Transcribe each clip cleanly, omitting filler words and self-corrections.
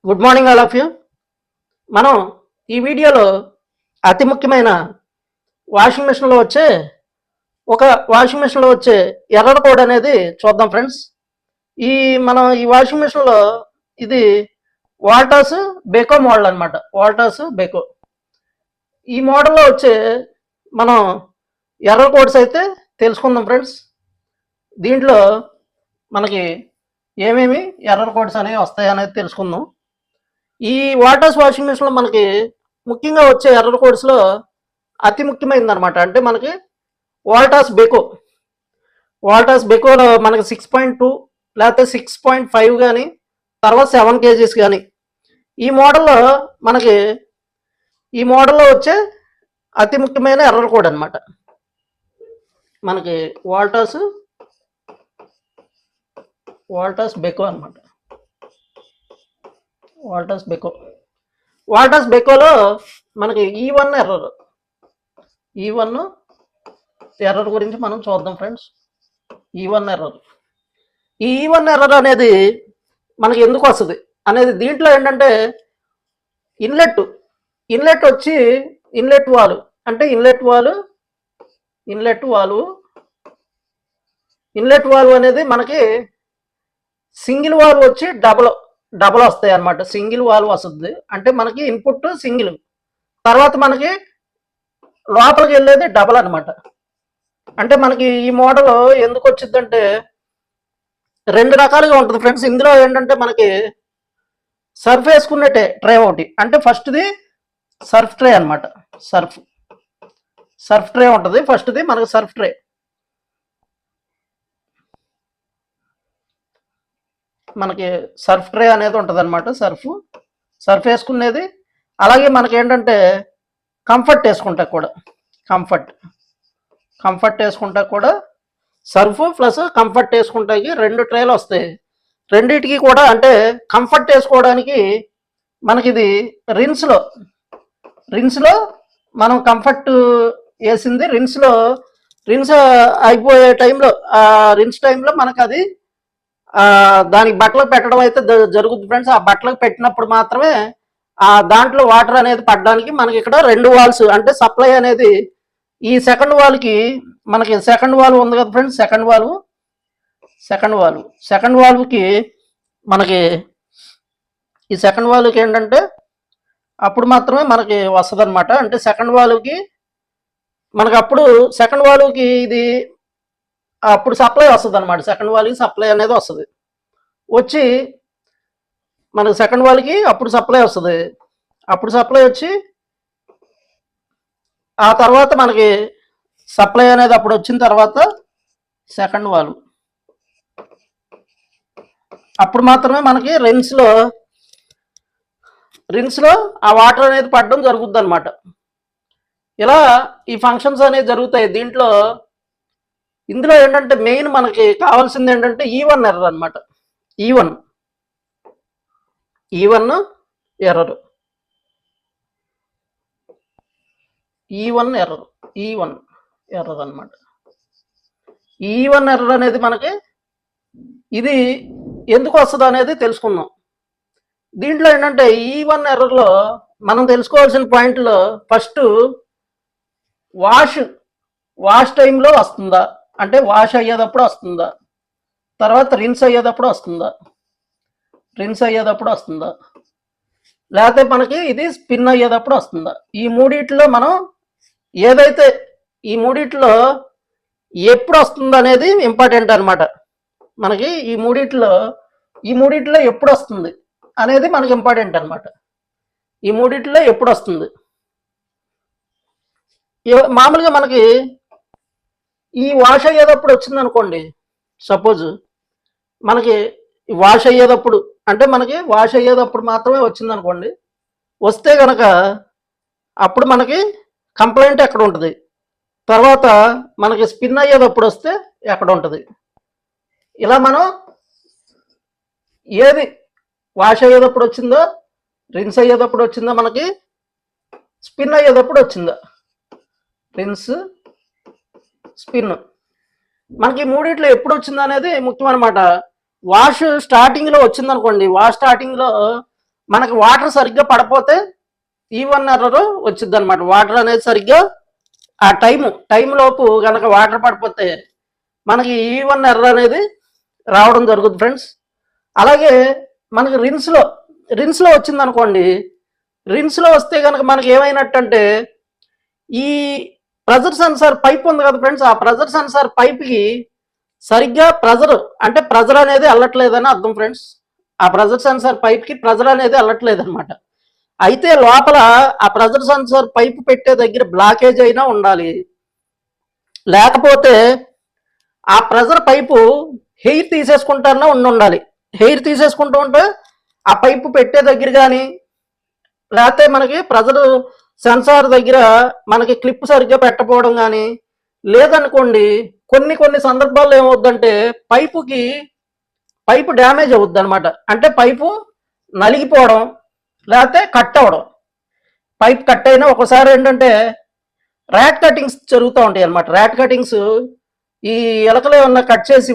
Good morning all of you. మనం ఈ వీడియోలో అతి ముఖ్యమైన వాషింగ్ మిషన్లో వచ్చే ఒక వాషింగ్ మిషన్లో వచ్చే ఎర్రర్ కోడ్ అనేది చూద్దాం ఫ్రెండ్స్. ఈ వాషింగ్ మిషన్లో ఇది వాల్టాస్ బెకో మోడల్ అనమాట. వాల్టాస్ బెకో ఈ మోడల్లో వచ్చే మనం ఎర్రర్ కోడ్స్ అయితే తెలుసుకుందాం ఫ్రెండ్స్. దీంట్లో మనకి ఏమేమి ఎర్రర్ కోడ్స్ అనేవి వస్తాయి అనేది తెలుసుకుందాం. ఈ వాటర్స్ వాషింగ్ మిషన్లో మనకి ముఖ్యంగా వచ్చే ఎర్రర్ కోడ్స్లో అతి ముఖ్యమైనది అనమాట. అంటే మనకి వాల్టాస్ బెకోలో మనకి 6.2 లేకపోతే 6.5 కానీ తర్వాత 7 kgs కానీ ఈ మోడల్లో వచ్చే అతి ముఖ్యమైన ఎర్రర్ కోడ్ అనమాట. మనకి వాల్టాస్ బెకో అనమాట. వాల్టాస్ బెకోలో మనకి ఈ1 ఎర్రర్ గురించి మనం చూద్దాం ఫ్రెండ్స్. ఈ1 ఎర్రర్ అనేది మనకి ఎందుకు వస్తుంది అనేది దీంట్లో ఏంటంటే ఇన్లెట్ వచ్చి ఇన్లెట్ వాల్వ్ అనేది మనకి సింగిల్ వాల్వ్ వచ్చి డబల్ వస్తాయి అన్నమాట. సింగిల్ వాల్వ్ వస్తుంది అంటే మనకి ఇన్పుట్ సింగిల్, తర్వాత మనకి లోపలికి వెళ్ళేది డబల్ అనమాట. అంటే మనకి ఈ మోడల్ ఎందుకు వచ్చిందంటే రెండు రకాలుగా ఉంటుంది ఫ్రెండ్స్. ఇందులో ఏంటంటే మనకి సర్ఫ్ వేసుకునే ట్రే ఒకటి, అంటే ఫస్ట్ది సర్ఫ్ ట్రే అనమాట. సర్ఫ్ ట్రే ఉంటుంది. ఫస్ట్ది మనకి సర్ఫ్ ట్రే, మనకి సర్ఫ్ ట్రే అనేది ఉంటుంది అనమాట. సర్ఫ్ వేసుకునేది. అలాగే మనకి ఏంటంటే కంఫర్ట్ వేసుకుంటా కూడా సర్ఫ్ ప్లస్ కంఫర్ట్ వేసుకుంటాకి రెండు ట్రేలు వస్తాయి. రెండిటికి కూడా అంటే కంఫర్ట్ వేసుకోవడానికి మనకి ఇది రిన్స్లో మనం కంఫర్ట్ వేసింది రిన్స్ అయిపోయే టైంలో రిన్స్ టైంలో మనకు అది దానికి బట్టలకు పెట్టడం అయితే జరుగుతుంది ఫ్రెండ్స్. ఆ బట్టలకు పెట్టినప్పుడు మాత్రమే దాంట్లో వాటర్ అనేది పడడానికి మనకి ఇక్కడ రెండు వాల్స్ అంటే సప్లై అనేది ఈ సెకండ్ వాల్కి మనకి సెకండ్ వాల్వ్ ఉంది కదా ఫ్రెండ్స్. సెకండ్ వాల్వ్కి మనకి ఈ సెకండ్ వాల్వ్కి ఏంటంటే అప్పుడు మాత్రమే మనకి వస్తుంది అనమాట. అంటే సెకండ్ వాల్వ్కి మనకి అప్పుడు సెకండ్ వాల్వ్కి ఇది అప్పుడు సప్లై వస్తుంది అనమాట. సెకండ్ వాల్వ్కి సప్లై అనేది వస్తుంది. వచ్చి మనకి సెకండ్ వాల్వ్కి అప్పుడు సప్లై వస్తుంది. అప్పుడు సప్లై వచ్చి ఆ తర్వాత మనకి సప్లై అనేది అప్పుడు వచ్చిన తర్వాత సెకండ్ వాల్వ్ అప్పుడు మాత్రమే మనకి రిన్స్లో ఆ వాటర్ అనేది పడడం జరుగుద్ది అనమాట. ఇలా ఈ ఫంక్షన్స్ అనేవి జరుగుతాయి. ఇందులో ఏంటంటే మెయిన్ మనకి కావాల్సింది ఏంటంటే ఈ1 ఎర్రర్ అనమాట. ఈ1 ఎర్రర్ అనమాట. ఈ1 ఎర్రర్ అనేది మనకి ఇది ఎందుకు వస్తుంది అనేది తెలుసుకుందాం. దీంట్లో ఏంటంటే ఈ1 ఎర్రర్లో మనం తెలుసుకోవాల్సిన పాయింట్లో ఫస్ట్ వాష్ టైంలో వస్తుందా, అంటే వాష్ అయ్యేటప్పుడు వస్తుందా, తర్వాత రిన్స్ అయ్యేటప్పుడు వస్తుందా, లేకపోతే మనకి ఇది స్పిన్ అయ్యేటప్పుడు వస్తుందా. ఈ మూడిట్లో మనం ఏదైతే ఈ మూడిట్లో ఎప్పుడు వస్తుంది అనేది ఇంపార్టెంట్ అనమాట. మనకి ఈ మూడిట్లో ఎప్పుడు వస్తుంది అనేది మనకి ఇంపార్టెంట్ అనమాట. ఈ మూడిట్లో ఎప్పుడు వస్తుంది. మామూలుగా మనకి ఈ వాష్ అయ్యేటప్పుడు వచ్చింది అనుకోండి. సపోజ్ మనకి వాష్ అయ్యేటప్పుడు అంటే మనకి వాష్ అయ్యేటప్పుడు మాత్రమే వచ్చింది అనుకోండి. వస్తే కనుక అప్పుడు మనకి కంప్లైంట్ ఎక్కడ ఉంటుంది, తర్వాత మనకి స్పిన్ అయ్యేటప్పుడు వస్తే ఎక్కడ ఉంటుంది. ఇలా మనం ఏది వాష్ అయ్యేటప్పుడు వచ్చిందో, రిన్స్ అయ్యేటప్పుడు వచ్చిందో, మనకి స్పిన్ అయ్యేటప్పుడు వచ్చిందో, రిన్స్ స్పిన్ మనకి మూడిట్లో ఎప్పుడు వచ్చింది అనేది ముఖ్యం అనమాట. వాష్ స్టార్టింగ్లో వచ్చిందనుకోండి, వాష్ స్టార్టింగ్లో మనకి వాటర్ సరిగ్గా పడపోతే E1 ఎర్రర్ వచ్చింది అనమాట. వాటర్ అనేది సరిగ్గా ఆ టైం లోపు కనుక వాటర్ పడిపోతే మనకి E1 ఎర్రర్ అనేది రావడం జరుగుతుంది ఫ్రెండ్స్. అలాగే మనకి రిన్స్లో వచ్చింది అనుకోండి, రిన్స్లో వస్తే కనుక మనకి ఏమైనట్టంటే ఈ ప్రెజర్ సెన్సార్ పైప్ ఉంది కదా ఫ్రెండ్స్, ఆ ప్రెజర్ సెన్సార్ పైప్కి సరిగ్గా ప్రెజర్ అనేది వెళ్ళట్లేదని అర్థం ఫ్రెండ్స్. ఆ ప్రెజర్ సెన్సార్ పైప్కి ప్రెజర్ అనేది వెళ్ళట్లేదు అనమాట. అయితే లోపల ఆ ప్రెజర్ సెన్సార్ పైప్ పెట్టే దగ్గర బ్లాకేజ్ అయినా ఉండాలి, లేకపోతే ఆ ప్రెజర్ పైపు హెయిర్ తీసేసుకుంటారన్నా ఉండాలి. హెయిర్ తీసుకుంటూ ఉంటే ఆ పైపు పెట్టే దగ్గర కానీ, లేకపోతే మనకి ప్రెజర్ సెన్సార్ దగ్గర మనకి క్లిప్ సరిగ్గా పెట్టకపోవడం కానీ లేదనుకోండి, కొన్ని సందర్భాల్లో ఏమవుద్దంటే పైపు డ్యామేజ్ అవుద్ది అనమాట. అంటే పైపు నలిగిపోవడం లేకపోతే కట్ అవ్వడం. పైప్ కట్ అయినా ఒకసారి ఏంటంటే ర్యాట్ కటింగ్స్ జరుగుతూ ఉంటాయి అనమాట. ర్యాట్ కటింగ్స్ ఈ ఎలకలు ఏమన్నా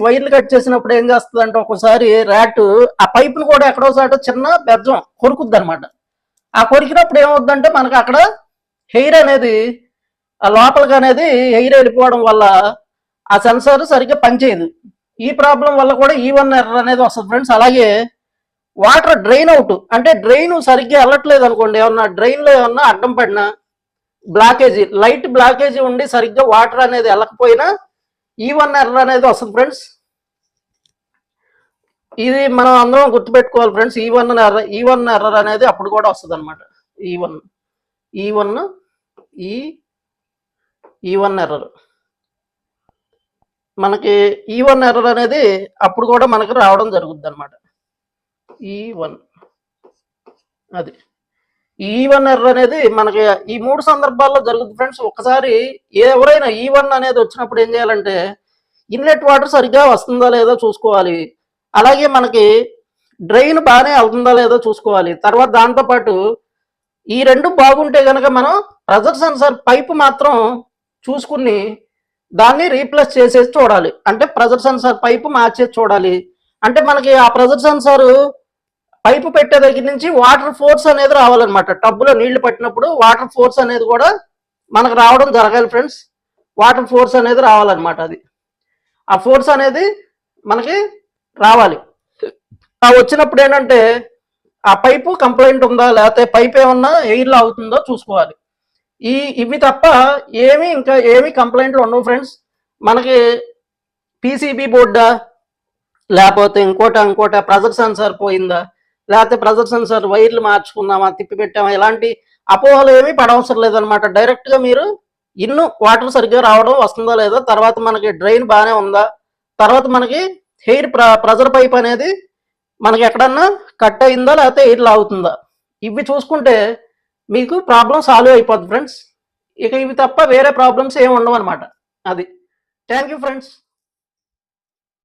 వైర్లు కట్ చేసినప్పుడు ఏం చేస్తుంది అంటే ఒకసారి ర్యాట్ ఆ పైపును కూడా ఎక్కడోసారి చిన్న బెజ్జం కొరుకుద్ది అనమాట. ఆ కొరికినప్పుడు ఏమవుద్దంటే మనకి అక్కడ హెయిర్ అనేది ఆ లోపలికి అనేది హెయిర్ వెళ్ళిపోవడం వల్ల ఆ సెన్సార్ సరిగ్గా పనిచేయదు. ఈ ప్రాబ్లం వల్ల కూడా E1 ఎర్రర్ అనేది వస్తుంది ఫ్రెండ్స్. అలాగే వాటర్ డ్రైన్ అవుట్, అంటే డ్రైన్ సరిగ్గా వెళ్ళట్లేదు అనుకోండి, డ్రైన్లో ఏమన్నా అడ్డం పడినా లైట్ బ్లాకేజీ ఉండి సరిగ్గా వాటర్ అనేది వెళ్ళకపోయినా E1 ఎర్రర్ అనేది వస్తుంది ఫ్రెండ్స్. ఇది మనం అందరం గుర్తుపెట్టుకోవాలి ఫ్రెండ్స్. E1 ఎర్రర్ అనేది అప్పుడు కూడా వస్తుంది అనమాట. E1 ఎర్రర్ మనకి E1 ఎర్రర్ అనేది అప్పుడు కూడా మనకి రావడం జరుగుద్ది అనమాట. అది E1 ఎర్రర్ అనేది మనకి ఈ 3 సందర్భాల్లో జరుగుతుంది ఫ్రెండ్స్. ఒకసారి ఎవరైనా E1 అనేది వచ్చినప్పుడు ఏం చేయాలంటే ఇన్లెట్ వాటర్ సరిగ్గా వస్తుందా లేదో చూసుకోవాలి. అలాగే మనకి డ్రైన్ బాగానే అవుతుందా లేదో చూసుకోవాలి. తర్వాత దాంతోపాటు ఈ రెండు బాగుంటే కనుక మనం ప్రెజర్ సెన్సార్ పైపు మాత్రం చూసుకుని దాన్ని రీప్లేస్ చేసేసి చూడాలి. అంటే ప్రెజర్ సెన్సార్ పైపు మార్చేసి చూడాలి. అంటే మనకి ఆ ప్రెజర్ సెన్సార్ పైపు పెట్టే దగ్గర నుంచి వాటర్ ఫోర్స్ అనేది రావాలన్నమాట. టబ్బులో నీళ్లు పట్టినప్పుడు వాటర్ ఫోర్స్ అనేది కూడా మనకు రావడం జరగాలి ఫ్రెండ్స్. వాటర్ ఫోర్స్ అనేది రావాలన్నమాట. ఆ ఫోర్స్ అనేది మనకి రావాలి. ఆ వచ్చినప్పుడు ఏంటంటే ఆ పైపు కంప్లైంట్ ఉందా లేకపోతే పైప్ ఏమన్నా ఎయిర్లో అవుతుందో చూసుకోవాలి. ఇవి తప్ప ఇంకా ఏమి కంప్లైంట్లు ఉండవు ఫ్రెండ్స్. మనకి పీసీబీ బోర్డా లేకపోతే ఇంకోట ప్రెజర్ సెన్సార్ పోయిందా లేకపోతే ప్రెజర్ సెన్సార్ వైర్లు మార్చుకున్నామా తిప్పి పెట్టామా ఇలాంటి అపోహలు ఏమీ పడవసరం లేదనమాట. డైరెక్ట్గా మీరు వాటర్ సరిగ్గా రావడం వస్తుందా లేదా, తర్వాత మనకి డ్రైన్ బాగానే ఉందా, తర్వాత మనకి హెయిర్ ప్రెజర్ పైప్ అనేది మనకి ఎక్కడన్నా కట్ అయిందా లేకపోతే ఎయిర్ లాగుతుందా, ఇవి చూసుకుంటే మీకు ప్రాబ్లం సాల్వ్ అయిపోద్ది ఫ్రెండ్స్. ఇక ఇవి తప్ప వేరే ప్రాబ్లమ్స్ ఏమి ఉండవు అనమాట. Thank you friends.